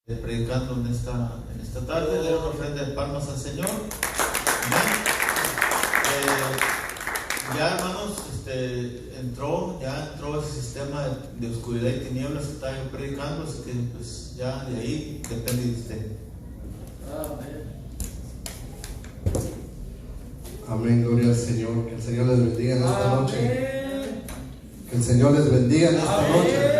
predicando en esta tarde. Le una ofrenda de palmas al Señor. Amén. Ya, hermanos, ya entró ese sistema de oscuridad y tinieblas que estaba yo predicando, así que pues ya de ahí depende de usted. Amén, gloria al Señor. Que el Señor les bendiga en esta noche. Que el Señor les bendiga en esta noche.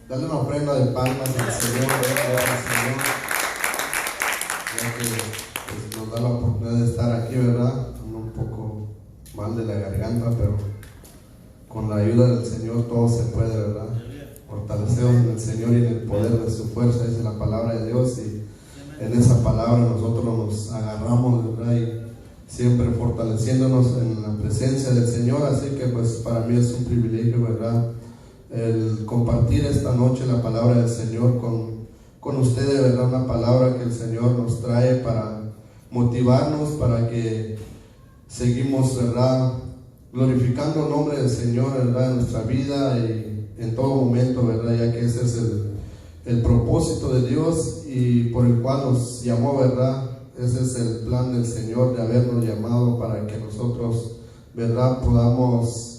Dale una ofrenda de palmas al Señor, gloria al Señor. Ya que pues, nos da la oportunidad de estar aquí, ¿verdad? Un poco mal de la garganta, pero con la ayuda del Señor todo se puede, ¿verdad? Fortaleceos en el Señor y en el poder de su fuerza, dice la palabra de Dios, y en esa palabra nosotros nos agarramos, ¿verdad? Y siempre fortaleciéndonos en la presencia del Señor. Así que pues para mí es un privilegio, ¿verdad?, el compartir esta noche la palabra del Señor con ustedes, ¿verdad? Una palabra que el Señor nos trae para motivarnos, para que seguimos, ¿verdad?, glorificando el nombre del Señor, ¿verdad?, en nuestra vida y en todo momento, ¿verdad?, ya que ese es el propósito de Dios y por el cual nos llamó, ¿verdad? Ese es el plan del Señor, de habernos llamado para que nosotros, ¿verdad?, podamos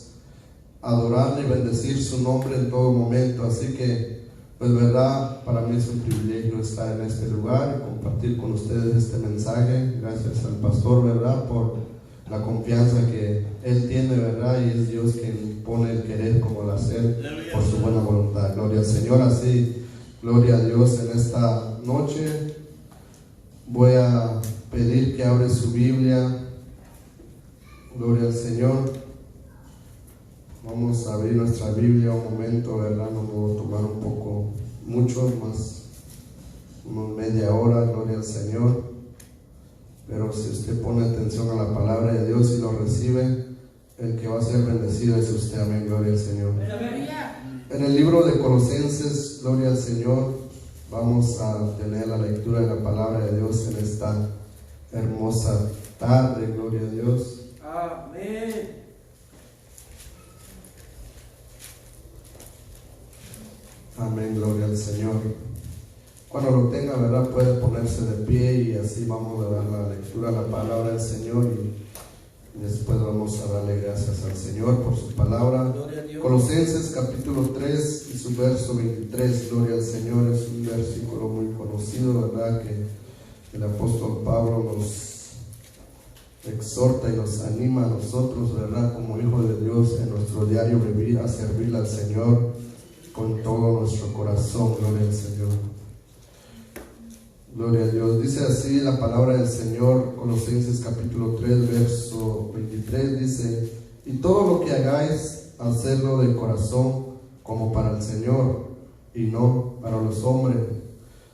adorarle y bendecir su nombre en todo momento. Así que, pues, ¿verdad?, para mí es un privilegio estar en este lugar y compartir con ustedes este mensaje. Gracias al pastor, ¿verdad?, por la confianza que él tiene, ¿verdad? Y es Dios quien pone el querer como el hacer por su buena voluntad. Gloria al Señor. Así, gloria a Dios en esta noche. Voy a pedir que abre su Biblia. Gloria al Señor. Vamos a abrir nuestra Biblia un momento, ¿verdad? No me voy a tomar un poco, mucho más, unos media hora, gloria al Señor. Pero si usted pone atención a la palabra de Dios y lo recibe, el que va a ser bendecido es usted. Amén, gloria al Señor. En el libro de Colosenses, gloria al Señor, vamos a tener la lectura de la palabra de Dios en esta hermosa tarde, gloria a Dios. Amén. Amén, gloria al Señor. Cuando lo tenga, ¿verdad?, puede ponerse de pie y así vamos a dar la lectura a la palabra del Señor y después vamos a darle gracias al Señor por su palabra. Colosenses capítulo 3 y su verso 23, gloria al Señor. Es un versículo muy conocido, ¿verdad?, que el apóstol Pablo nos exhorta y nos anima a nosotros, ¿verdad?, como hijos de Dios en nuestro diario vivir, a servirle al Señor con todo nuestro corazón. Gloria al Señor. Gloria a Dios. Dice así la palabra del Señor, Colosenses capítulo 3, verso 23, dice: y todo lo que hagáis, hacedlo de corazón, como para el Señor, y no para los hombres,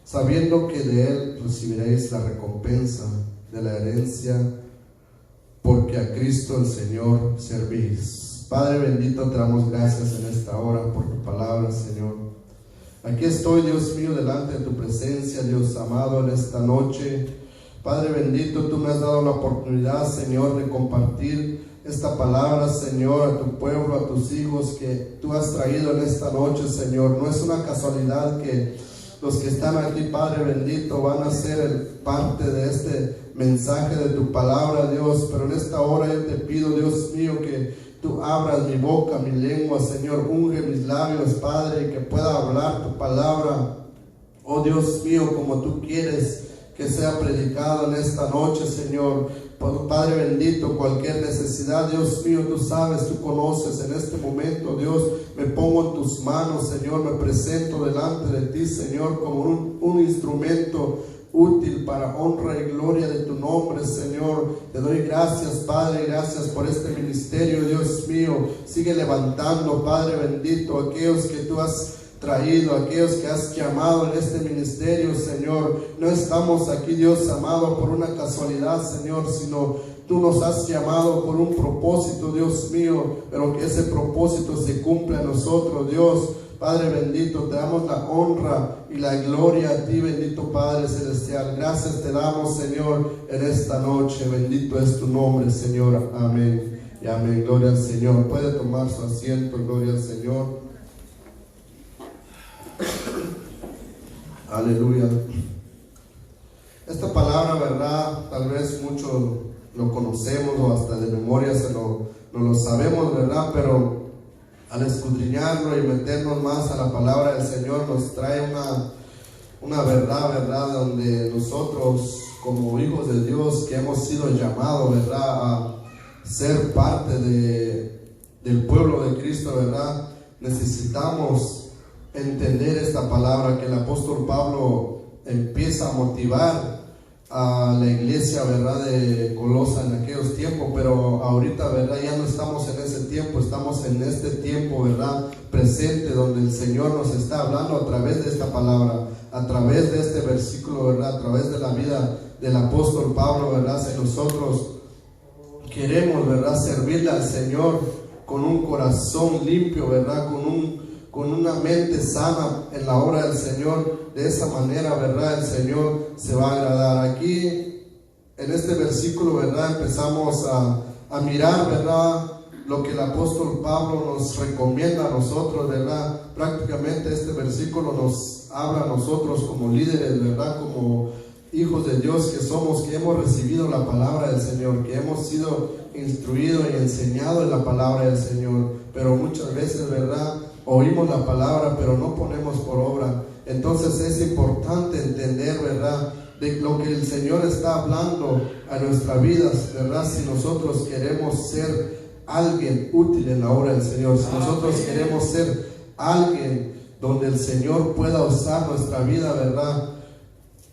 sabiendo que de Él recibiréis la recompensa de la herencia, porque a Cristo el Señor servís. Padre bendito, te damos gracias en esta hora por tu palabra, Señor. Aquí estoy, Dios mío, delante de tu presencia, Dios amado, en esta noche. Padre bendito, tú me has dado la oportunidad, Señor, de compartir esta palabra, Señor, a tu pueblo, a tus hijos que tú has traído en esta noche, Señor. No es una casualidad que los que están aquí, Padre bendito, van a ser parte de este mensaje de tu palabra, Dios. Pero en esta hora yo te pido, Dios mío, que tú abras mi boca, mi lengua, Señor, unge mis labios, Padre, y que pueda hablar tu palabra, oh Dios mío, como tú quieres que sea predicado en esta noche, Señor. Padre bendito, cualquier necesidad, Dios mío, tú sabes, tú conoces. En este momento, Dios, me pongo en tus manos, Señor, me presento delante de ti, Señor, como un instrumento útil para honra y gloria de tu nombre, Señor. Te doy gracias, Padre, gracias por este ministerio, Dios mío. Sigue levantando, Padre bendito, aquellos que tú has traído, aquellos que has llamado en este ministerio, Señor. No estamos aquí, Dios amado, por una casualidad, Señor, sino tú nos has llamado por un propósito, Dios mío, pero que ese propósito se cumpla en nosotros, Dios. Padre bendito, te damos la honra y la gloria a ti, bendito Padre celestial. Gracias te damos, Señor, en esta noche. Bendito es tu nombre, Señor. Amén y amén. Gloria al Señor. Puede tomar su asiento. Gloria al Señor. Aleluya. Esta palabra, verdad, tal vez muchos lo conocemos o hasta de memoria no lo sabemos, verdad, pero al escudriñarlo y meternos más a la palabra del Señor nos trae una verdad, donde nosotros como hijos de Dios que hemos sido llamados, verdad, a ser parte del pueblo de Cristo, verdad, necesitamos entender esta palabra que el apóstol Pablo empieza a motivar a la iglesia, verdad, de Colosa en aquellos tiempos, pero ahorita, verdad, ya no estamos en ese tiempo, estamos en este tiempo, verdad, presente, donde el Señor nos está hablando a través de esta palabra, a través de este versículo, verdad, a través de la vida del apóstol Pablo, verdad. Si nosotros queremos, verdad, servirle al Señor con un corazón limpio, verdad, con una mente sana en la obra del Señor, de esa manera, verdad, el Señor se va a agradar. Aquí en este versículo, verdad, empezamos a mirar, verdad, lo que el apóstol Pablo nos recomienda a nosotros, verdad. Prácticamente este versículo nos habla a nosotros como líderes, verdad, como hijos de Dios que somos, que hemos recibido la palabra del Señor, que hemos sido instruidos y enseñados en la palabra del Señor, pero muchas veces, verdad, oímos la palabra pero no ponemos por obra. Entonces es importante entender, verdad, de lo que el Señor está hablando a nuestras vidas, verdad, si nosotros queremos ser alguien útil en la obra del Señor, si nosotros queremos ser alguien donde el Señor pueda usar nuestra vida, verdad.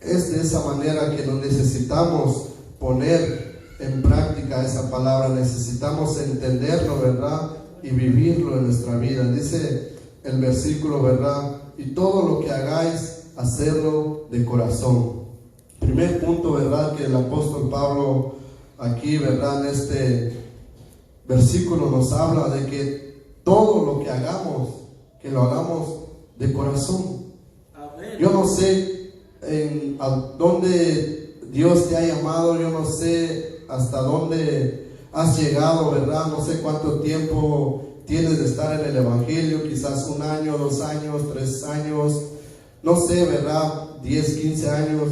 Es de esa manera que nos necesitamos poner en práctica esa palabra, necesitamos entenderlo, verdad, y vivirlo en nuestra vida. Dice el versículo, verdad, y todo lo que hagáis, hacerlo de corazón. Primer punto, verdad, que el apóstol Pablo aquí, verdad, en este versículo nos habla de que todo lo que hagamos, que lo hagamos de corazón. Amén. Yo no sé a dónde Dios te ha llamado, yo no sé hasta dónde has llegado, verdad, no sé cuánto tiempo tienes de estar en el Evangelio, quizás 1 año, 2 años, 3 años, no sé, verdad, 10, 15 años,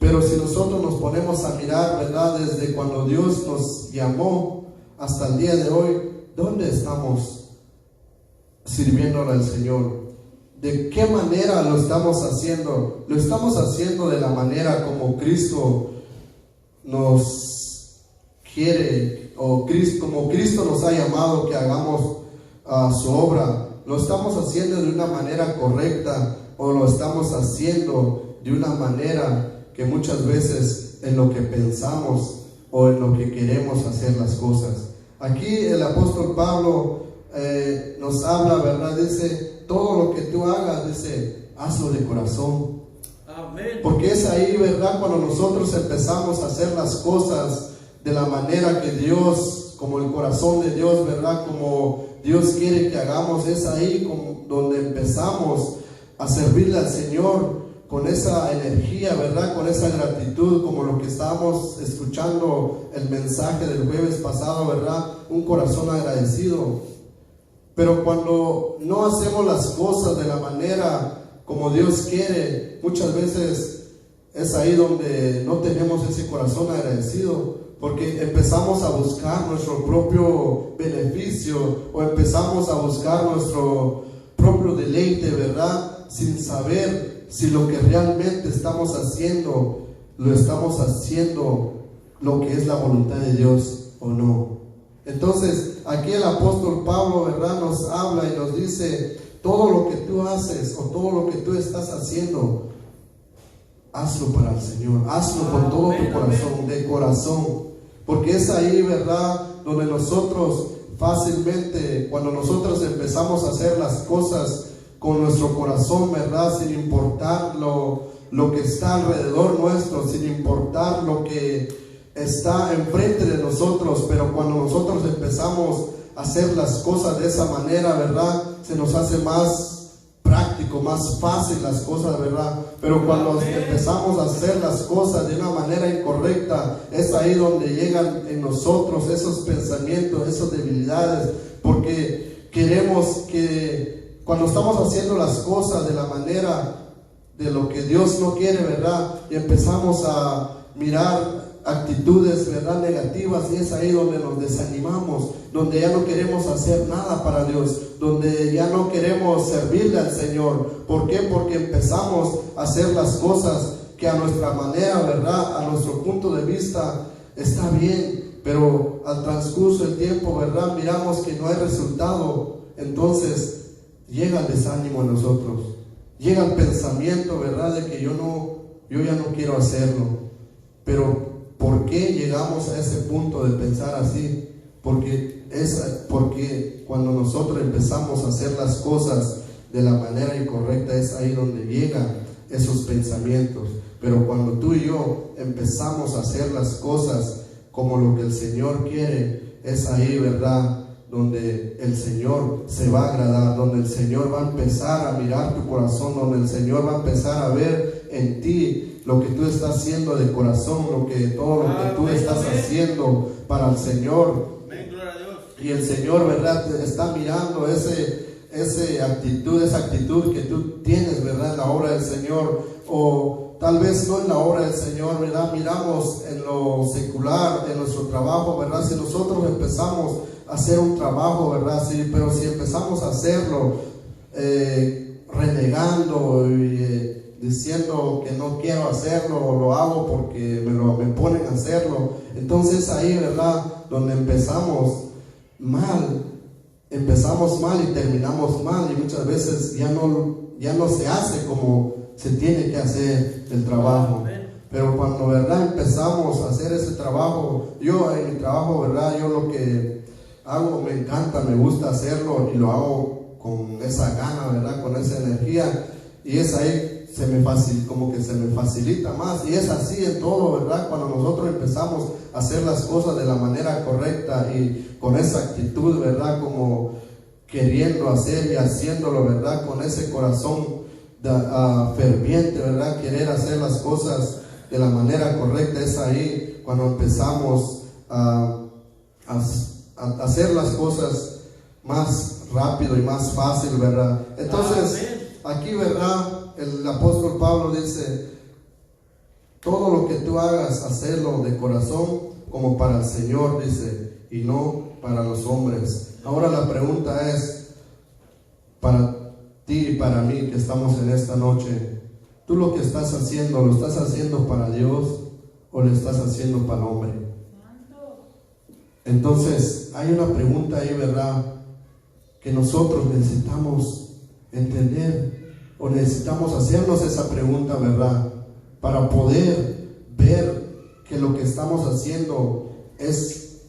pero si nosotros nos ponemos a mirar, verdad, desde cuando Dios nos llamó hasta el día de hoy, ¿dónde estamos sirviéndole al Señor? ¿De qué manera lo estamos haciendo? Lo estamos haciendo de la manera como Cristo nos quiere, o como Cristo nos ha llamado que hagamos su obra. ¿Lo estamos haciendo de una manera correcta o lo estamos haciendo de una manera que muchas veces en lo que pensamos o en lo que queremos hacer las cosas? Aquí el apóstol Pablo nos habla, verdad, dice, todo lo que tú hagas, dice, hazlo de corazón. Amén. Porque es ahí, verdad, cuando nosotros empezamos a hacer las cosas de la manera que Dios, como el corazón de Dios, verdad, como Dios quiere que hagamos, es ahí donde empezamos a servirle al Señor con esa energía, verdad, con esa gratitud, como lo que estábamos escuchando el mensaje del jueves pasado, verdad, un corazón agradecido. Pero cuando no hacemos las cosas de la manera como Dios quiere, muchas veces es ahí donde no tenemos ese corazón agradecido, porque empezamos a buscar nuestro propio beneficio o empezamos a buscar nuestro propio deleite, ¿verdad? Sin saber si lo que realmente estamos haciendo, lo estamos haciendo lo que es la voluntad de Dios o no. Entonces, aquí el apóstol Pablo, verdad, nos habla y nos dice, todo lo que tú haces o todo lo que tú estás haciendo, hazlo para el Señor, hazlo con todo tu corazón, de corazón, porque es ahí, verdad, donde nosotros fácilmente, cuando nosotros empezamos a hacer las cosas con nuestro corazón, verdad, sin importar lo que está alrededor nuestro, sin importar lo que está enfrente de nosotros, pero cuando nosotros empezamos a hacer las cosas de esa manera, verdad, se nos hace más práctico, más fácil las cosas, verdad. Pero cuando empezamos a hacer las cosas de una manera incorrecta, es ahí donde llegan en nosotros esos pensamientos, esas debilidades, porque queremos que cuando estamos haciendo las cosas de la manera de lo que Dios no quiere, ¿verdad? Y empezamos a mirar actitudes, ¿verdad?, negativas, y es ahí donde nos desanimamos, donde ya no queremos hacer nada para Dios, donde ya no queremos servirle al Señor. ¿Por qué? Porque empezamos a hacer las cosas que a nuestra manera, ¿verdad?, a nuestro punto de vista está bien, pero al transcurso del tiempo, ¿verdad?, miramos que no hay resultado. Entonces llega el desánimo en nosotros, llega el pensamiento, ¿verdad?, de que yo ya no quiero hacerlo. Pero ¿por qué llegamos a ese punto de pensar así? Porque cuando nosotros empezamos a hacer las cosas de la manera incorrecta, es ahí donde llegan esos pensamientos. Pero cuando tú y yo empezamos a hacer las cosas como lo que el Señor quiere, es ahí, ¿verdad?, donde el Señor se va a agradar, donde el Señor va a empezar a mirar tu corazón, donde el Señor va a empezar a ver en ti lo que tú estás haciendo de corazón, todo lo que tú estás haciendo para el Señor. Y el Señor, ¿verdad?, te está mirando esa actitud que tú tienes, ¿verdad?, en la obra del Señor, o tal vez no en la obra del Señor, ¿verdad? Miramos en lo secular, en nuestro trabajo, ¿verdad? Si nosotros empezamos a hacer un trabajo, ¿verdad? Sí, pero si empezamos a hacerlo renegando y diciendo que no quiero hacerlo, o lo hago porque me ponen a hacerlo, entonces ahí, ¿verdad?, donde empezamos mal y terminamos mal, y muchas veces ya no se hace como se tiene que hacer el trabajo. Pero cuando, ¿verdad?, empezamos a hacer ese trabajo, yo en mi trabajo, ¿verdad?, yo lo que hago me encanta, me gusta hacerlo, y lo hago con esa gana, ¿verdad?, con esa energía, y es ahí como que se me facilita más. Y es así en todo, ¿verdad? Cuando nosotros empezamos a hacer las cosas de la manera correcta y con esa actitud, ¿verdad?, como queriendo hacer y haciéndolo, ¿verdad?, con ese corazón ferviente, ¿verdad?, querer hacer las cosas de la manera correcta, es ahí cuando empezamos a hacer las cosas más rápido y más fácil, ¿verdad? Entonces, aquí, ¿verdad?, el apóstol Pablo dice: todo lo que tú hagas, hacerlo de corazón como para el Señor, dice, y no para los hombres. Ahora la pregunta es, para ti y para mí que estamos en esta noche, ¿tú lo que estás haciendo, lo estás haciendo para Dios o lo estás haciendo para el hombre? Entonces hay una pregunta ahí, ¿verdad?, que nosotros necesitamos entender, o necesitamos hacernos esa pregunta, ¿verdad?, para poder ver que lo que estamos haciendo es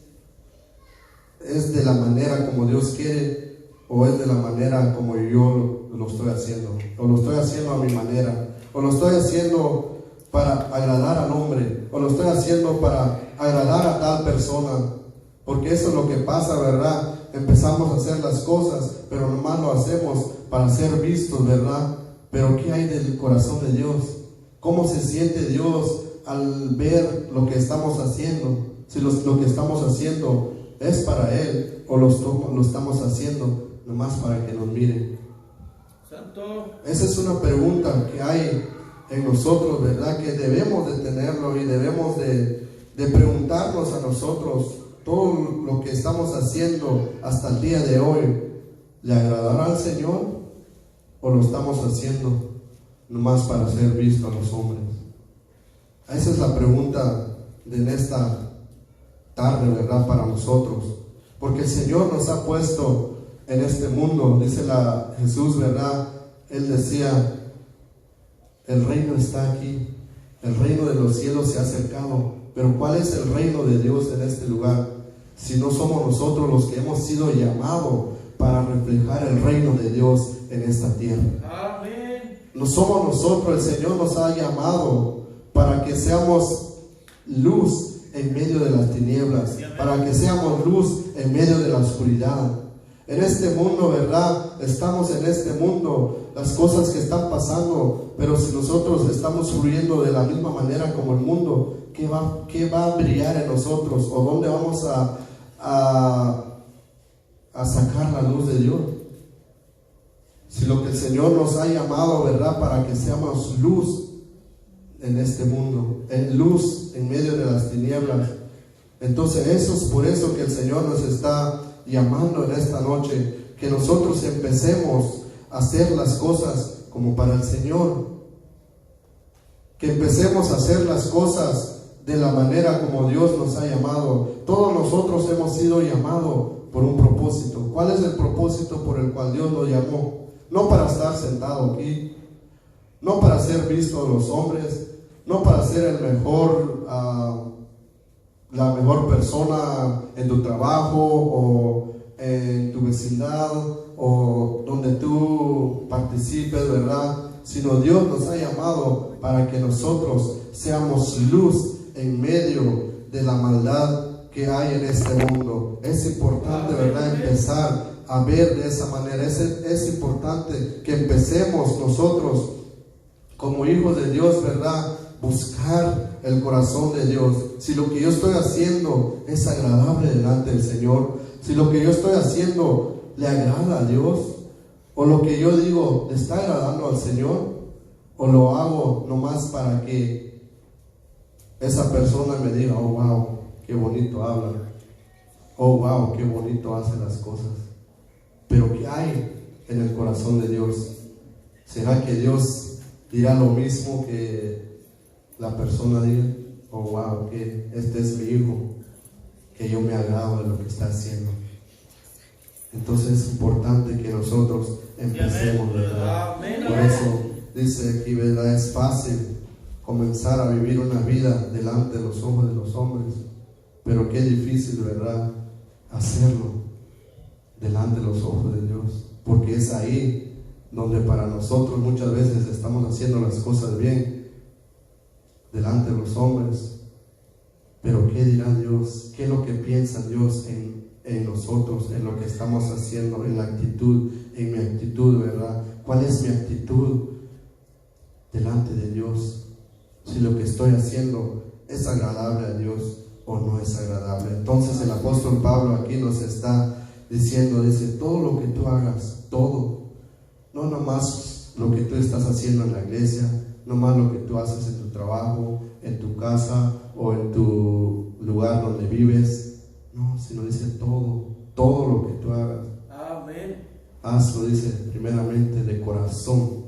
de la manera como Dios quiere, o es de la manera como yo lo estoy haciendo, o lo estoy haciendo a mi manera, o lo estoy haciendo para agradar al hombre, o lo estoy haciendo para agradar a tal persona. Porque eso es lo que pasa, ¿verdad? Empezamos a hacer las cosas, pero nomás lo hacemos para ser vistos, ¿verdad? Pero ¿qué hay del corazón de Dios? ¿Cómo se siente Dios al ver lo que estamos haciendo? Si lo que estamos haciendo es para Él, o lo estamos haciendo nomás para que nos miren. Santo. Esa es una pregunta que hay en nosotros, ¿verdad?, que debemos de tenerlo, y debemos de preguntarnos a nosotros: todo lo que estamos haciendo hasta el día de hoy, ¿le agradará al Señor? ¿O lo estamos haciendo nomás para ser visto a los hombres? Esa es la pregunta de esta tarde, ¿verdad?, para nosotros. Porque el Señor nos ha puesto en este mundo, dice Jesús, ¿verdad? Él decía: el reino está aquí, el reino de los cielos se ha acercado. Pero ¿cuál es el reino de Dios en este lugar? Si no somos nosotros los que hemos sido llamados para reflejar el reino de Dios en esta tierra. Amén. No somos nosotros, el Señor nos ha llamado para que seamos luz en medio de las tinieblas, para que seamos luz en medio de la oscuridad. En este mundo, ¿verdad? Estamos en este mundo, las cosas que están pasando, pero si nosotros estamos fluyendo de la misma manera como el mundo, ¿qué va a brillar en nosotros? ¿O dónde vamos a sacar la luz de Dios? Si lo que el Señor nos ha llamado, ¿verdad?, para que seamos luz en este mundo, en luz en medio de las tinieblas, entonces eso es por eso que el Señor nos está llamando en esta noche, que nosotros empecemos a hacer las cosas como para el Señor, que empecemos a hacer las cosas de la manera como Dios nos ha llamado. Todos nosotros hemos sido llamados por un propósito. ¿Cuál es el propósito por el cual Dios nos llamó? No para estar sentado aquí, no para ser visto de los hombres, no para ser el mejor, la mejor persona en tu trabajo o en tu vecindad o donde tú participes, ¿verdad? Sino Dios nos ha llamado para que nosotros seamos luz en medio de la maldad que hay en este mundo. Es importante, ¿verdad?, empezar a ver de esa manera. Es importante que empecemos nosotros como hijos de Dios, ¿verdad?, buscar el corazón de Dios. Si lo que yo estoy haciendo es agradable delante del Señor, si lo que yo estoy haciendo le agrada a Dios, o lo que yo digo le está agradando al Señor, o lo hago nomás para que esa persona me diga, oh wow, qué bonito habla, oh wow, qué bonito hace las cosas. Pero ¿qué hay en el corazón de Dios? ¿Será que Dios dirá lo mismo que la persona diga, oh wow, que este es mi hijo, que yo me agrado de lo que está haciendo? Entonces es importante que nosotros empecemos, ¿verdad? Por eso dice aquí, ¿verdad?, es fácil comenzar a vivir una vida delante de los ojos de los hombres, pero qué difícil, ¿verdad?, hacerlo delante de los ojos de Dios, porque es ahí donde para nosotros muchas veces estamos haciendo las cosas bien delante de los hombres, pero ¿qué dirá Dios? ¿Qué es lo que piensa Dios en nosotros, en lo que estamos haciendo, en la actitud, en mi actitud, ¿verdad? ¿Cuál es mi actitud delante de Dios? Si lo que estoy haciendo es agradable a Dios o no es agradable. Entonces el apóstol Pablo aquí nos está diciendo, dice, todo lo que tú hagas, todo, no nomás lo que tú estás haciendo en la iglesia, no más lo que tú haces en tu trabajo, en tu casa o en tu lugar donde vives, no, sino dice todo lo que tú hagas. Amén. Hazlo, dice, primeramente de corazón,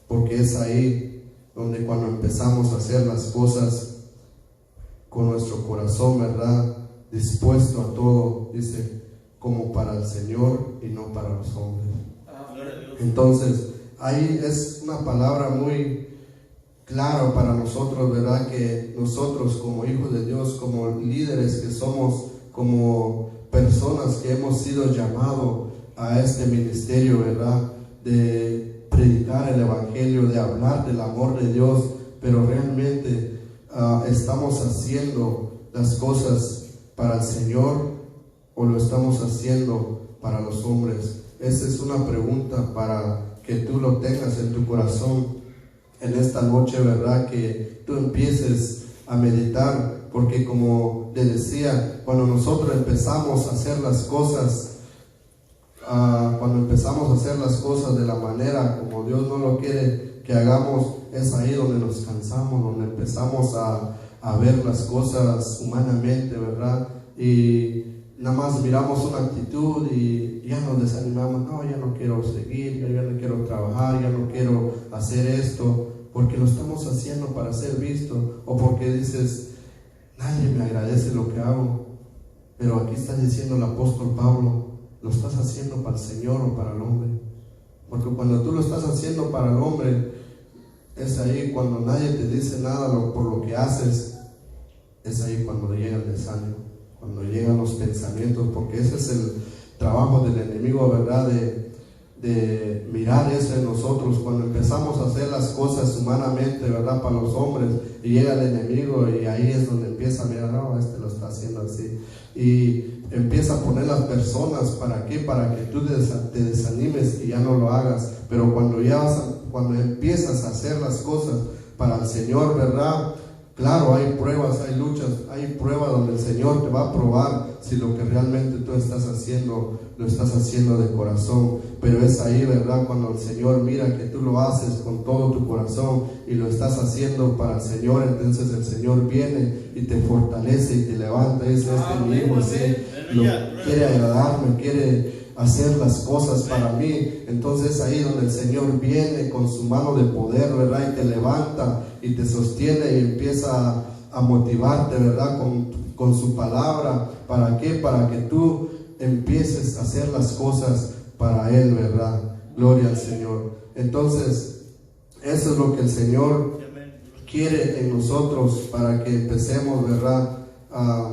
porque es ahí donde cuando empezamos a hacer las cosas con nuestro corazón, ¿verdad?, dispuesto a todo, dice, como para el Señor y no para los hombres. Entonces, ahí es una palabra muy clara para nosotros, ¿verdad?, que nosotros como hijos de Dios, como líderes que somos, como personas que hemos sido llamados a este ministerio, ¿verdad?, de predicar el evangelio, de hablar del amor de Dios, pero realmente estamos haciendo las cosas para el Señor o lo estamos haciendo para los hombres. Esa es una pregunta para que tú lo tengas en tu corazón en esta noche, ¿verdad?, que tú empieces a meditar, porque como te decía, cuando nosotros empezamos a hacer las cosas, de la manera como Dios no lo quiere que hagamos, es ahí donde nos cansamos, donde empezamos a ver las cosas humanamente, ¿verdad? Y nada más miramos una actitud y ya nos desanimamos. No, ya no quiero seguir, ya no quiero trabajar, ya no quiero hacer esto, porque lo estamos haciendo para ser visto, o porque dices, nadie me agradece lo que hago. Pero aquí está diciendo el apóstol Pablo, ¿lo estás haciendo para el Señor o para el hombre? Porque cuando tú lo estás haciendo para el hombre, es ahí cuando nadie te dice nada por lo que haces, es ahí cuando llega el desánimo, cuando llegan los pensamientos, porque ese es el trabajo del enemigo, ¿verdad?, de mirar eso en nosotros. Cuando empezamos a hacer las cosas humanamente, ¿verdad?, para los hombres, y llega el enemigo y ahí es donde empieza a mirar, no, este lo está haciendo así, y empieza a poner las personas, ¿para qué? Para que tú te desanimes y ya no lo hagas. Pero cuando empiezas a hacer las cosas para el Señor, ¿verdad?, Claro, hay pruebas, hay luchas, hay pruebas donde el Señor te va a probar si lo que realmente tú estás haciendo, lo estás haciendo de corazón. Pero es ahí, ¿verdad? Cuando el Señor mira que tú lo haces con todo tu corazón y lo estás haciendo para el Señor, entonces el Señor viene y te fortalece y te levanta y dice, mi hijo sí, quiere agradarme, quiere hacer las cosas para mí. Entonces es ahí donde el Señor viene con su mano de poder, ¿verdad? Y te levanta y te sostiene y empieza a motivarte, ¿verdad? Con su palabra. ¿Para qué? Para que tú empieces a hacer las cosas para Él, ¿verdad? Gloria al Señor. Entonces, eso es lo que el Señor quiere en nosotros, para que empecemos, ¿verdad? A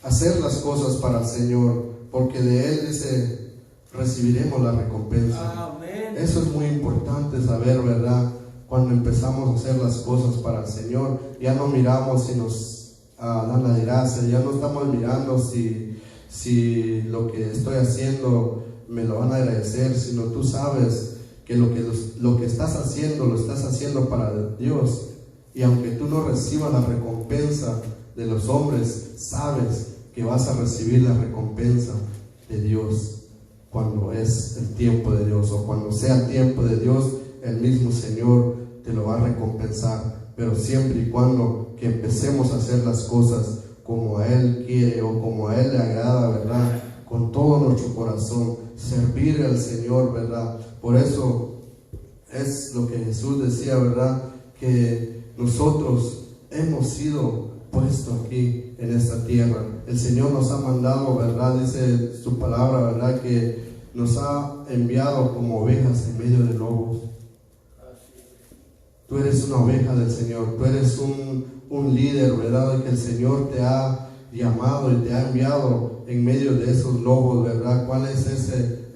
hacer las cosas para el Señor, porque de Él dice, recibiremos la recompensa. Amén. Eso es muy importante saber, ¿verdad? Cuando empezamos a hacer las cosas para el Señor, ya no miramos si nos dan la gracia, ya no estamos mirando si lo que estoy haciendo me lo van a agradecer, sino tú sabes que lo que estás haciendo, lo estás haciendo para Dios. Y aunque tú no recibas la recompensa de los hombres, sabes que vas a recibir la recompensa de Dios cuando es el tiempo de Dios, o cuando sea el tiempo de Dios, el mismo Señor te lo va a recompensar. Pero siempre y cuando que empecemos a hacer las cosas como a Él quiere o como a Él le agrada, ¿verdad? Con todo nuestro corazón, servir al Señor, ¿verdad? Por eso es lo que Jesús decía, ¿verdad? Que nosotros hemos sido puestos aquí en esta tierra. El Señor nos ha mandado, ¿verdad? Dice su palabra, ¿verdad? Que nos ha enviado como ovejas en medio de lobos. Tú eres una oveja del Señor, tú eres un líder, ¿verdad? Que el Señor te ha llamado y te ha enviado en medio de esos lobos, ¿verdad? ¿Cuál es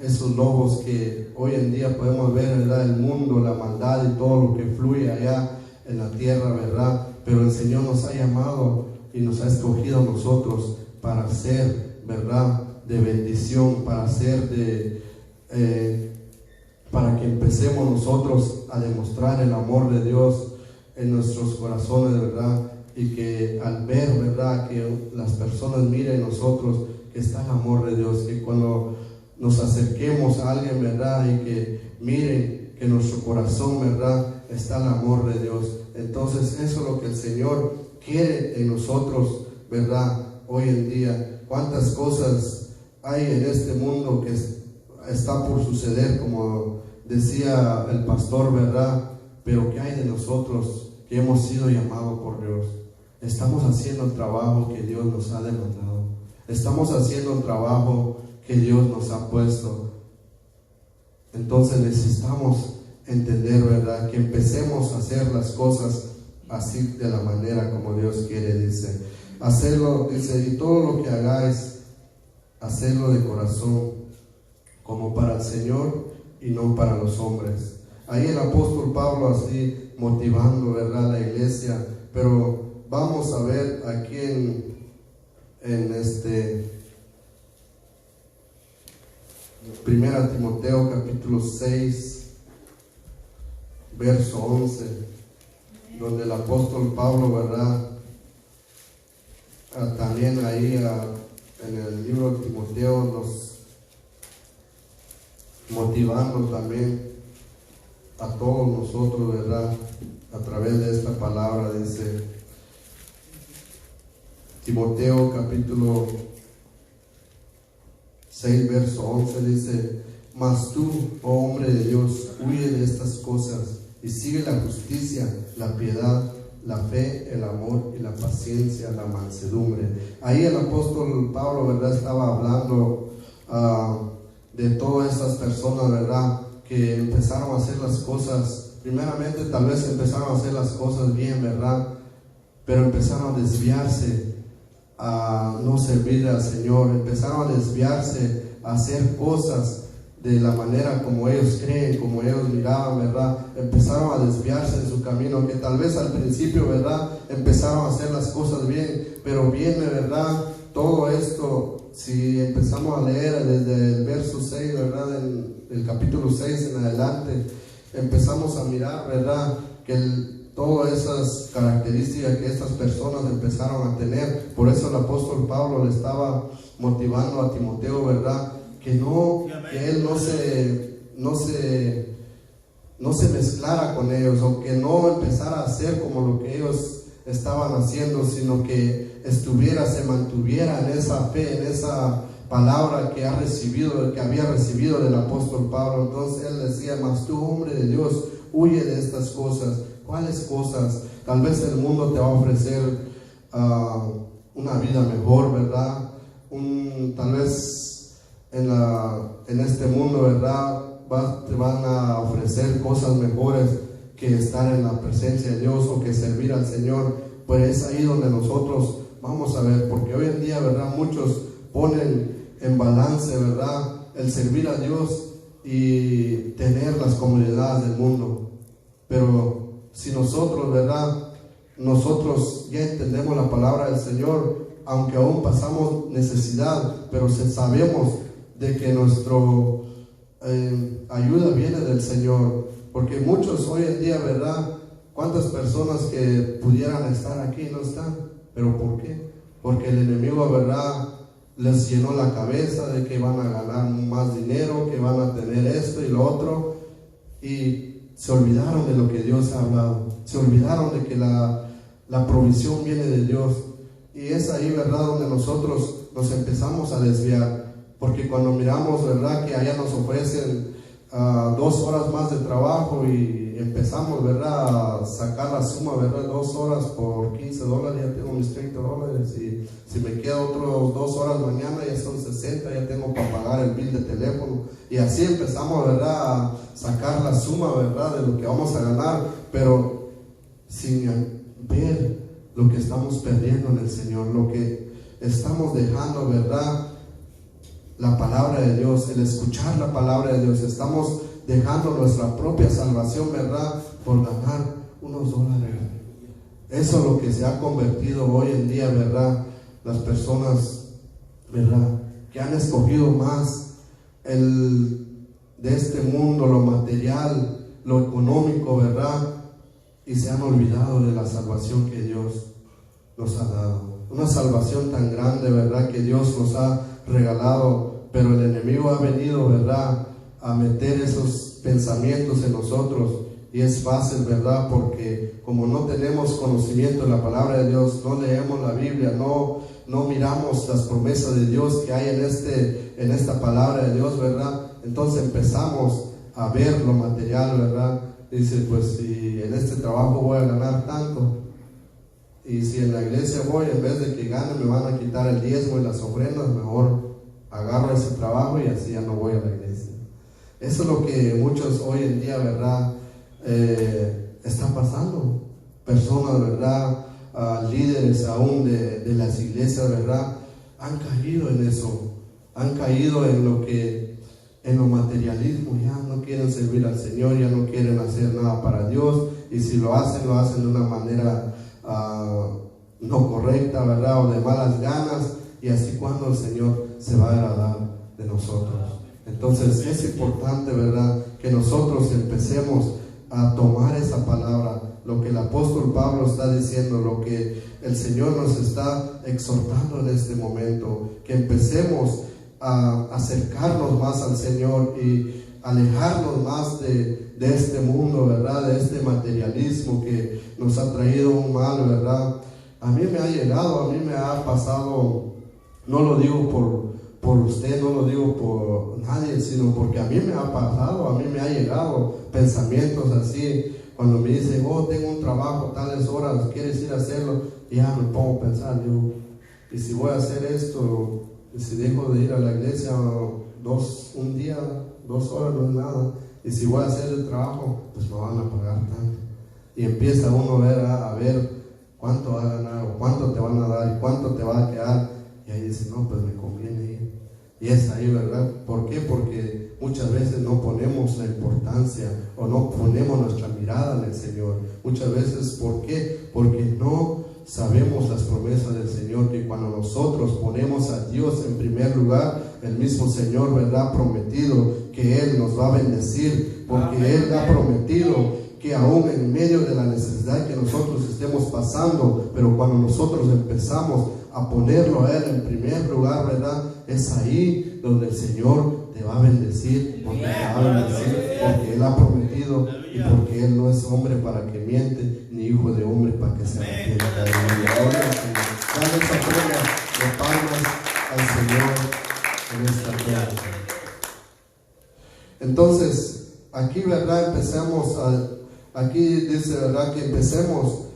esos lobos que hoy en día podemos ver, ¿verdad? El mundo, la maldad y todo lo que fluye allá en la tierra, ¿verdad? Pero el Señor nos ha llamado y nos ha escogido a nosotros para ser, ¿verdad? De bendición, para ser para que empecemos nosotros a demostrar el amor de Dios en nuestros corazones, ¿verdad? Y que al ver, ¿verdad? Que las personas miren en nosotros que está el amor de Dios, que cuando nos acerquemos a alguien, ¿verdad? Y que miren que en nuestro corazón, ¿verdad? Está el amor de Dios. Entonces eso es lo que el Señor quiere en nosotros, ¿verdad? Hoy en día, cuántas cosas hay en este mundo que está por suceder, como decía el pastor, ¿verdad? Pero ¿qué hay de nosotros que hemos sido llamados por Dios? Estamos haciendo el trabajo que Dios nos ha demandado. Estamos haciendo el trabajo que Dios nos ha puesto. Entonces necesitamos entender, ¿verdad? Que empecemos a hacer las cosas así, de la manera como Dios quiere, dice. Hacerlo, dice, y todo lo que hagáis, hacerlo de corazón, como para el Señor y no para los hombres. Ahí el apóstol Pablo así motivando, ¿verdad? La iglesia. Pero vamos a ver aquí en Primera Timoteo capítulo 6 verso 11, donde el apóstol Pablo, ¿verdad? También ahí en el libro de Timoteo nos motivando también a todos nosotros, ¿verdad? A través de esta palabra, dice Timoteo capítulo 6 verso 11, dice: mas tú, oh hombre de Dios, huye de estas cosas y sigue la justicia, la piedad, la fe, el amor y la paciencia, la mansedumbre. Ahí el apóstol Pablo, ¿verdad? Estaba hablando de todas estas personas, ¿verdad? Que empezaron a hacer las cosas, primeramente tal vez empezaron a hacer las cosas bien, ¿verdad? Pero empezaron a desviarse, a no servirle al Señor, empezaron a desviarse, a hacer cosas de la manera como ellos creen, como ellos miraban, ¿verdad? Empezaron a desviarse en su camino, que tal vez al principio, ¿verdad? Empezaron a hacer las cosas bien, pero viene, ¿verdad? Todo esto, si empezamos a leer desde el verso 6, ¿verdad? En el capítulo 6 en adelante, empezamos a mirar, ¿verdad? Que todas esas características que estas personas empezaron a tener. Por eso el apóstol Pablo le estaba motivando a Timoteo, ¿verdad? Que él no se mezclara con ellos, o que no empezara a hacer como lo que ellos estaban haciendo, sino que se mantuviera en esa fe, en esa palabra que había recibido del apóstol Pablo. Entonces él decía: mas tú, hombre de Dios, huye de estas cosas. ¿Cuáles cosas? Tal vez el mundo te va a ofrecer una vida mejor, ¿verdad? Tal vez en este mundo, ¿verdad? Te van a ofrecer cosas mejores que estar en la presencia de Dios o que servir al Señor. Pues es ahí donde nosotros vamos a ver, porque hoy en día, ¿verdad? Muchos ponen en balance, ¿verdad? El servir a Dios y tener las comodidades del mundo. Pero si nosotros, ¿verdad? Nosotros ya entendemos la palabra del Señor, aunque aún pasamos necesidad, pero sabemos de que nuestra ayuda viene del Señor. Porque muchos hoy en día, ¿verdad? ¿Cuántas personas que pudieran estar aquí no están? ¿Pero por qué? Porque el enemigo, ¿verdad?, les llenó la cabeza de que van a ganar más dinero, que van a tener esto y lo otro, y se olvidaron de lo que Dios ha hablado, se olvidaron de que la provisión viene de Dios. Y es ahí, ¿verdad?, donde nosotros nos empezamos a desviar, porque cuando miramos, ¿verdad?, que allá nos ofrecen 2 horas más de trabajo y empezamos, ¿verdad?, a sacar la suma, ¿verdad?, 2 horas por $15, ya tengo mis $30, y si me quedan otros 2 horas mañana ya son 60, ya tengo para pagar el bill de teléfono, y así empezamos, ¿verdad?, a sacar la suma, ¿verdad?, de lo que vamos a ganar, pero sin ver lo que estamos perdiendo en el Señor, lo que estamos dejando, ¿verdad?, la palabra de Dios, el escuchar la palabra de Dios. Estamos dejando nuestra propia salvación, ¿verdad?, por ganar unos dólares. Eso es lo que se ha convertido hoy en día, ¿verdad? Las personas, ¿verdad?, que han escogido más de este mundo, lo material, lo económico, ¿verdad?, y se han olvidado de la salvación que Dios nos ha dado. Una salvación tan grande, ¿verdad?, que Dios nos ha regalado, pero el enemigo ha venido, ¿verdad?, a meter esos pensamientos en nosotros, y es fácil, ¿verdad?, porque como no tenemos conocimiento de la palabra de Dios, no leemos la Biblia, no miramos las promesas de Dios que hay en esta palabra de Dios, ¿verdad? Entonces empezamos a ver lo material, ¿verdad? Dice: pues si en este trabajo voy a ganar tanto, y si en la iglesia voy, en vez de que gane me van a quitar el diezmo y las ofrendas, mejor agarro ese trabajo y así ya no voy a la iglesia. Eso es lo que muchos hoy en día, ¿verdad?, están pasando. Personas, ¿verdad?, líderes aún de las iglesias, ¿verdad?, han caído en eso, han caído en lo materialismo. Ya no quieren servir al Señor, ya no quieren hacer nada para Dios, y si lo hacen de una manera no correcta, ¿verdad?, o de malas ganas, y así cuando el Señor se va a agradar de nosotros. Entonces es importante, ¿verdad?, que nosotros empecemos a tomar esa palabra, lo que el apóstol Pablo está diciendo, lo que el Señor nos está exhortando en este momento, que empecemos a acercarnos más al Señor y alejarnos más de este mundo, ¿verdad?, de este materialismo que nos ha traído un mal, ¿verdad? A mí me ha llegado, a mí me ha pasado, no lo digo por usted, no lo digo por nadie, sino porque a mí me ha pasado, a mí me ha llegado pensamientos así, cuando me dicen: oh, tengo un trabajo tales horas, ¿quieres ir a hacerlo? Y ya me pongo a pensar, digo: y si voy a hacer esto, y si dejo de ir a la iglesia un día, 2 horas no es nada, y si voy a hacer el trabajo, pues me van a pagar tanto. Y empieza uno a ver cuánto va a ganar, o cuánto te van a dar, y cuánto te va a quedar, y ahí dice: no, pues me conviene ir. Y es ahí, ¿verdad? ¿Por qué? Porque muchas veces no ponemos la importancia, o no ponemos nuestra mirada en el Señor. Muchas veces, ¿por qué? Porque no sabemos las promesas del Señor, que cuando nosotros ponemos a Dios en primer lugar, el mismo Señor, ¿verdad?, prometido que Él nos va a bendecir, porque Él ha prometido que aún en medio de la necesidad que nosotros estemos pasando, pero cuando nosotros empezamos a ponerlo a Él en primer lugar, ¿verdad? Es ahí donde el Señor te va a bendecir, porque te va a bendecir, porque Él ha prometido y porque Él no es hombre para que miente, ni hijo de hombre para que se arrepienta. Dale esa prueba de palmas al Señor en esta tarde. Entonces, aquí, ¿verdad? Aquí dice, ¿verdad? Que empecemos,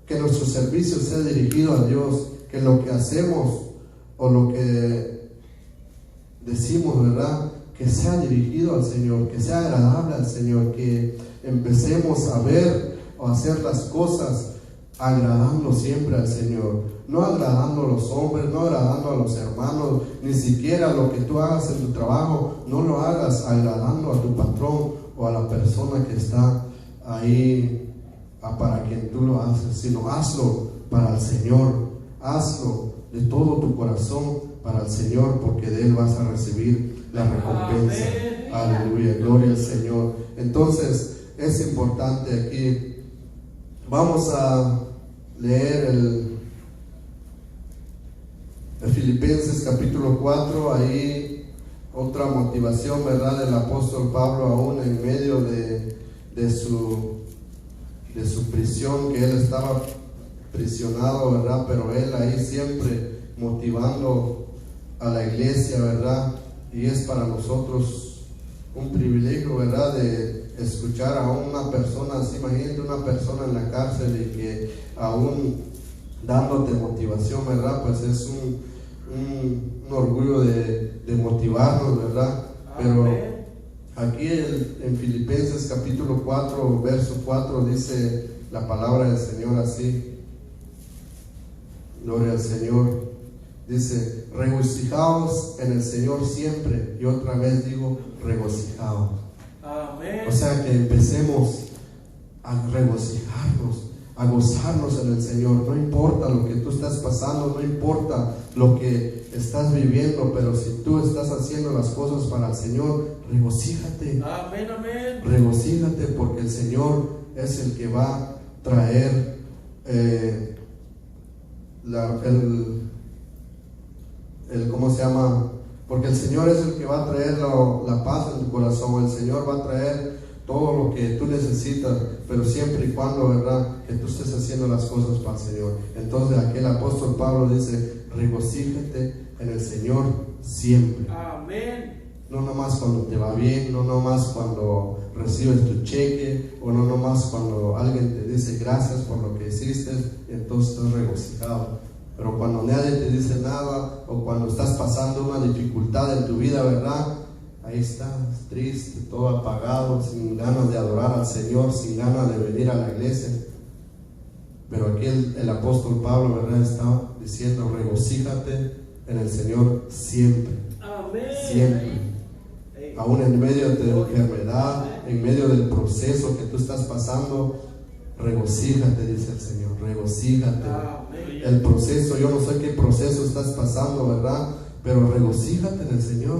que nuestro servicio sea dirigido a Dios, que lo que hacemos o lo que decimos, ¿verdad? Que sea dirigido al Señor, que sea agradable al Señor, que empecemos a ver o hacer las cosas agradando siempre al Señor, no agradando a los hombres, no agradando a los hermanos, ni siquiera lo que tú hagas en tu trabajo, no lo hagas agradando a tu patrón o a la persona que está ahí para quien tú lo haces, sino hazlo para el Señor, hazlo de todo tu corazón para el Señor, porque de Él vas a recibir la recompensa. Aleluya, gloria al Señor. Entonces es importante aquí, vamos a leer el Filipenses capítulo 4, ahí otra motivación, ¿verdad? Del apóstol Pablo, aún en medio de su prisión, que él estaba prisionado, ¿verdad? Pero él ahí siempre motivando a la iglesia, ¿verdad? Y es para nosotros un privilegio, ¿verdad? De escuchar a una persona así. Imagínate una persona en la cárcel y que aún dándote motivación, ¿verdad? Pues es un orgullo de motivarnos, ¿verdad? Pero aquí en Filipenses capítulo 4, verso 4 dice la palabra del Señor así. Gloria al Señor. Dice, regocijaos en el Señor siempre. Y otra vez digo, regocijaos. Amén. O sea, que empecemos a regocijarnos, a gozarnos en el Señor. No importa lo que tú estás pasando, no importa lo que estás viviendo, pero si tú estás haciendo las cosas para el Señor, regocíjate. Amén, amén. Regocíjate, porque el Señor es el que va a traer ¿cómo se llama? Porque el Señor es el que va a traer la paz en tu corazón. El Señor va a traer todo lo que tú necesitas, pero siempre y cuando, ¿verdad?, que tú estés haciendo las cosas para el Señor. Entonces aquí el apóstol Pablo dice, regocíjate en el Señor siempre. Amén. No nomás cuando te va bien, no nomás cuando recibes tu cheque, o no nomás cuando alguien te dice gracias por lo que hiciste, entonces estás regocijado. Pero cuando nadie te dice nada, o cuando estás pasando una dificultad en tu vida, ¿verdad?, ahí estás triste, todo apagado, sin ganas de adorar al Señor, sin ganas de venir a la iglesia. Pero aquí el apóstol Pablo, ¿verdad?, está diciendo, regocíjate en el Señor siempre. Amén. Siempre. Aún en medio de tu enfermedad, en medio del proceso que tú estás pasando, regocíjate, dice el Señor, regocíjate. Amén. El proceso, yo no sé qué proceso estás pasando, ¿verdad?, pero regocíjate en el Señor,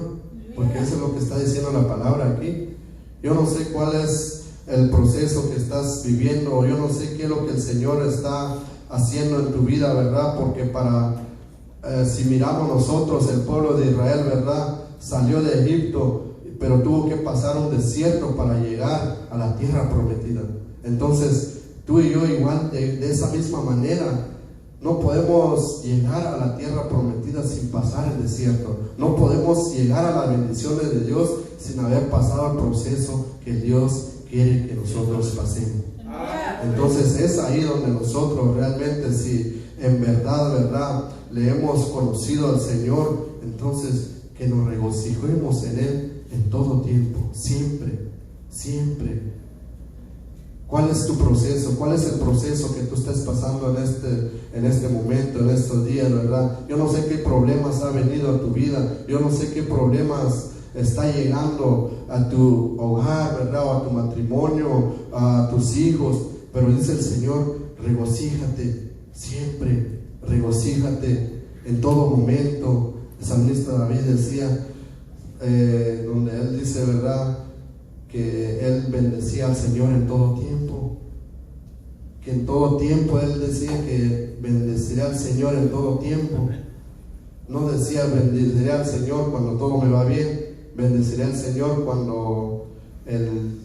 porque eso es lo que está diciendo la palabra aquí. Yo no sé cuál es el proceso que estás viviendo, o yo no sé qué es lo que el Señor está haciendo en tu vida, ¿verdad? Porque si miramos nosotros, el pueblo de Israel, ¿verdad?, salió de Egipto, pero tuvo que pasar un desierto para llegar a la tierra prometida. Entonces, tú y yo igual, de esa misma manera, no podemos llegar a la tierra prometida sin pasar el desierto. No podemos llegar a las bendiciones de Dios sin haber pasado el proceso que Dios quiere que nosotros pasemos. Entonces es ahí donde nosotros realmente, si en verdad, le hemos conocido al Señor, entonces que nos regocijemos en Él en todo tiempo, siempre, siempre. ¿Cuál es tu proceso? ¿Cuál es el proceso que tú estás pasando en este momento, en estos días, verdad? Yo no sé qué problemas ha venido a tu vida, yo no sé qué problemas está llegando a tu hogar, ¿verdad?, o a tu matrimonio, a tus hijos, pero dice el Señor, regocíjate siempre, regocíjate en todo momento. El salmista David decía, donde él dice, ¿verdad?, que él bendecía al Señor en todo tiempo, que en todo tiempo él decía que bendeciré al Señor en todo tiempo. No decía bendeciré al Señor cuando todo me va bien, bendeciré al Señor cuando el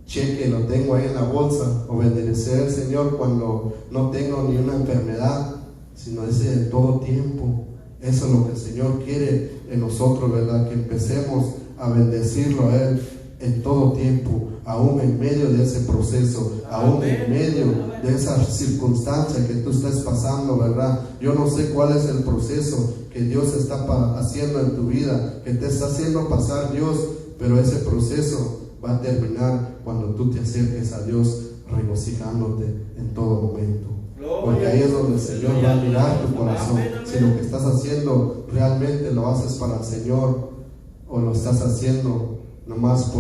cheque lo tengo ahí en la bolsa, o bendeciré al Señor cuando no tengo ni una enfermedad, sino dice en todo tiempo. Eso es lo que el Señor quiere en nosotros, ¿verdad? Que empecemos a bendecirlo a Él en todo tiempo, aún en medio de ese proceso, aún en medio de esa circunstancia que tú estás pasando, ¿verdad? Yo no sé cuál es el proceso que Dios está haciendo en tu vida, que te está haciendo pasar Dios, pero ese proceso va a terminar cuando tú te acerques a Dios regocijándote en todo momento. Porque ahí es donde el Señor va a mirar tu corazón. Si lo que estás haciendo realmente lo haces para el Señor, o lo estás haciendo nomás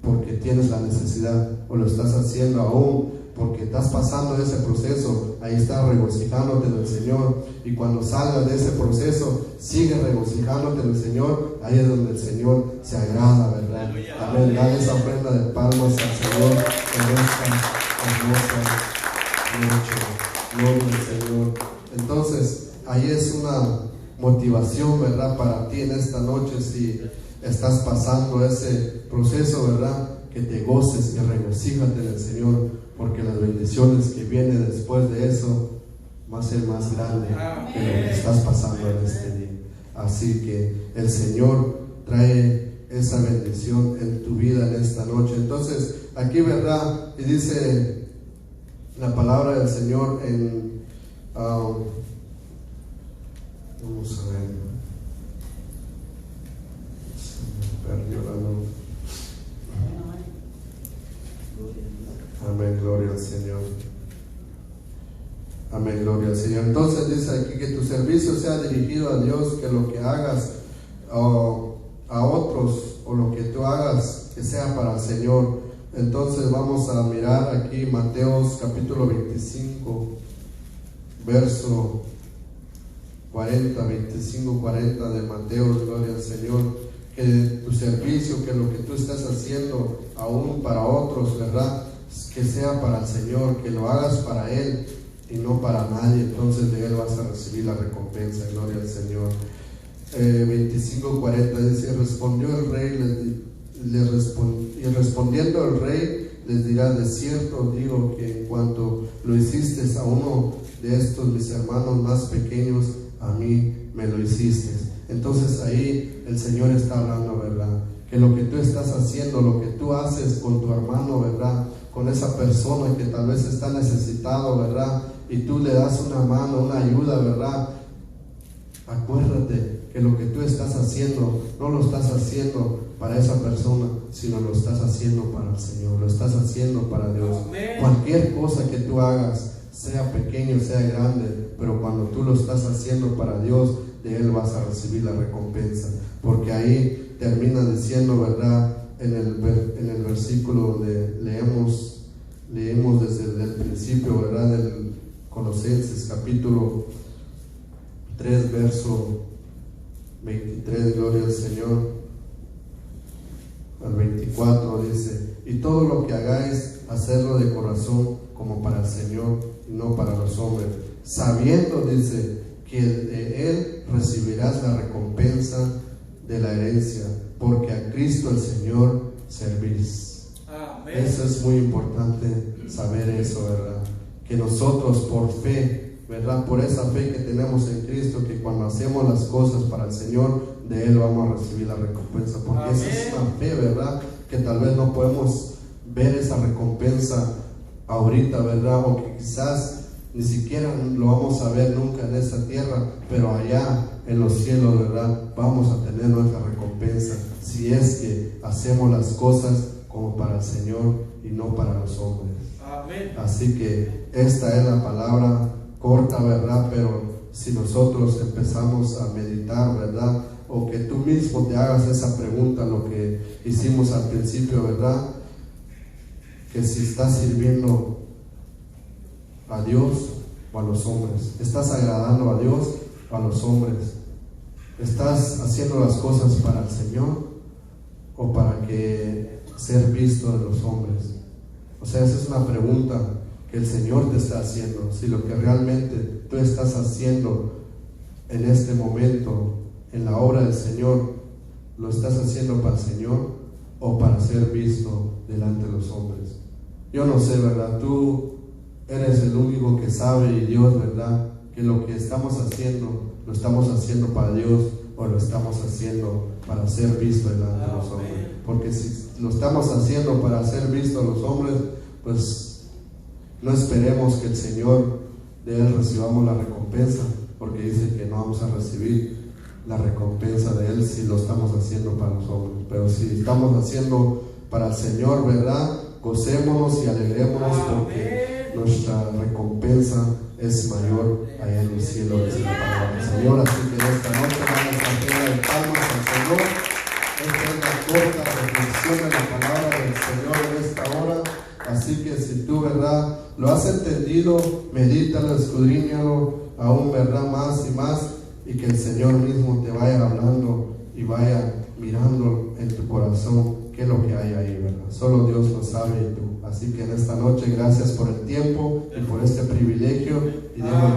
porque tienes la necesidad, o lo estás haciendo aún porque estás pasando ese proceso, ahí estás regocijándote del Señor. Y cuando salgas de ese proceso, sigue regocijándote del Señor. Ahí es donde el Señor se agrada, ¿verdad? Amén. Dale esa ofrenda de palmas al Señor en esta hermosa noche. Gloria al Señor. Entonces, ahí es una motivación, ¿verdad? Para ti en esta noche, si estás pasando ese proceso, ¿verdad? Que te goces y regocíjate en el Señor, porque las bendiciones que vienen después de eso va a ser más grande que lo que estás pasando en este día. Así que el Señor trae esa bendición en tu vida en esta noche. Entonces, aquí, ¿verdad? Y dice la palabra del Señor en vamos a ver, se me perdió la nota. Amén, gloria al Señor. Amén, gloria al Señor. Entonces dice aquí que tu servicio sea dirigido a Dios, que lo que hagas a otros, o lo que tú hagas, que sea para el Señor. Entonces vamos a mirar aquí Mateos capítulo 25, verso 40, 25-40 de Mateos, gloria al Señor. Que tu servicio, que lo que tú estás haciendo aún para otros, ¿verdad? Que sea para el Señor, que lo hagas para Él y no para nadie. Entonces de Él vas a recibir la recompensa. Gloria al Señor. 25-40 dice: respondió el rey, y respondiendo el rey les dirá: de cierto digo que en cuanto lo hiciste a uno de estos mis hermanos más pequeños, a mí me lo hiciste. Entonces ahí el Señor está hablando, ¿verdad? Que lo que tú estás haciendo, lo que tú haces con tu hermano, ¿verdad? Con esa persona que tal vez está necesitado, ¿verdad? Y tú le das una mano, una ayuda, ¿verdad? Acuérdate que lo que tú estás haciendo, no lo estás haciendo para esa persona, sino lo estás haciendo para el Señor, lo estás haciendo para Dios. Amén. Cualquier cosa que tú hagas, sea pequeño, sea grande, pero cuando tú lo estás haciendo para Dios, de Él vas a recibir la recompensa. Porque ahí termina diciendo, ¿verdad? En el versículo donde leemos desde el principio, ¿verdad? Del Colosenses capítulo 3, verso 23, gloria al Señor, al 24 dice: y todo lo que hagáis, hacedlo de corazón como para el Señor y no para los hombres, sabiendo, dice, que de Él recibirás la recompensa de la herencia, porque a Cristo el Señor servís. Amén. Eso es muy importante saber eso, ¿verdad? Que nosotros por fe, ¿verdad? Por esa fe que tenemos en Cristo, que cuando hacemos las cosas para el Señor, de Él vamos a recibir la recompensa. Porque Amén. esa es una fe, ¿verdad? Que tal vez no podemos ver esa recompensa ahorita, ¿verdad? O que quizás ni siquiera lo vamos a ver nunca en esta tierra, pero allá en los cielos, ¿verdad? Vamos a tener nuestra recompensa, si es que hacemos las cosas como para el Señor y no para los hombres. Amén. Así que esta es la palabra corta, ¿verdad? Pero si nosotros empezamos a meditar, ¿verdad? O que tú mismo te hagas esa pregunta, lo que hicimos al principio, ¿verdad? Que si estás sirviendo a Dios o a los hombres, estás agradando a Dios o a los hombres, estás haciendo las cosas para el Señor o para que ser visto de los hombres? O sea, esa es una pregunta que el Señor te está haciendo. Si lo que realmente tú estás haciendo en este momento, en la obra del Señor, lo estás haciendo para el Señor o para ser visto delante de los hombres. Yo no sé, ¿verdad? Tú eres el único que sabe, y Dios, ¿verdad? Que lo que estamos haciendo, lo estamos haciendo para Dios o lo estamos haciendo para ser visto delante de los hombres. Porque si lo estamos haciendo para ser visto a los hombres, pues no esperemos que el Señor de Él recibamos la recompensa, porque dice que no vamos a recibir la recompensa de Él si lo estamos haciendo para los hombres. Pero si estamos haciendo para el Señor, ¿verdad? Gocémonos y alegrémonos, porque nuestra recompensa es mayor allá en el cielo, dice la palabra del Señor. Así que esta noche vamos a pedir palmas al Señor. Esta es la corta reflexión de la palabra del Señor en esta hora. Así que si tú, ¿verdad?, lo has entendido, medítalo, escudriñalo aún, ¿verdad?, más y más, y que el Señor mismo te vaya hablando y vaya mirando en tu corazón qué es lo que hay ahí, ¿verdad? Solo Dios lo sabe y tú. Así que en esta noche, gracias por el tiempo y por este privilegio, y dejo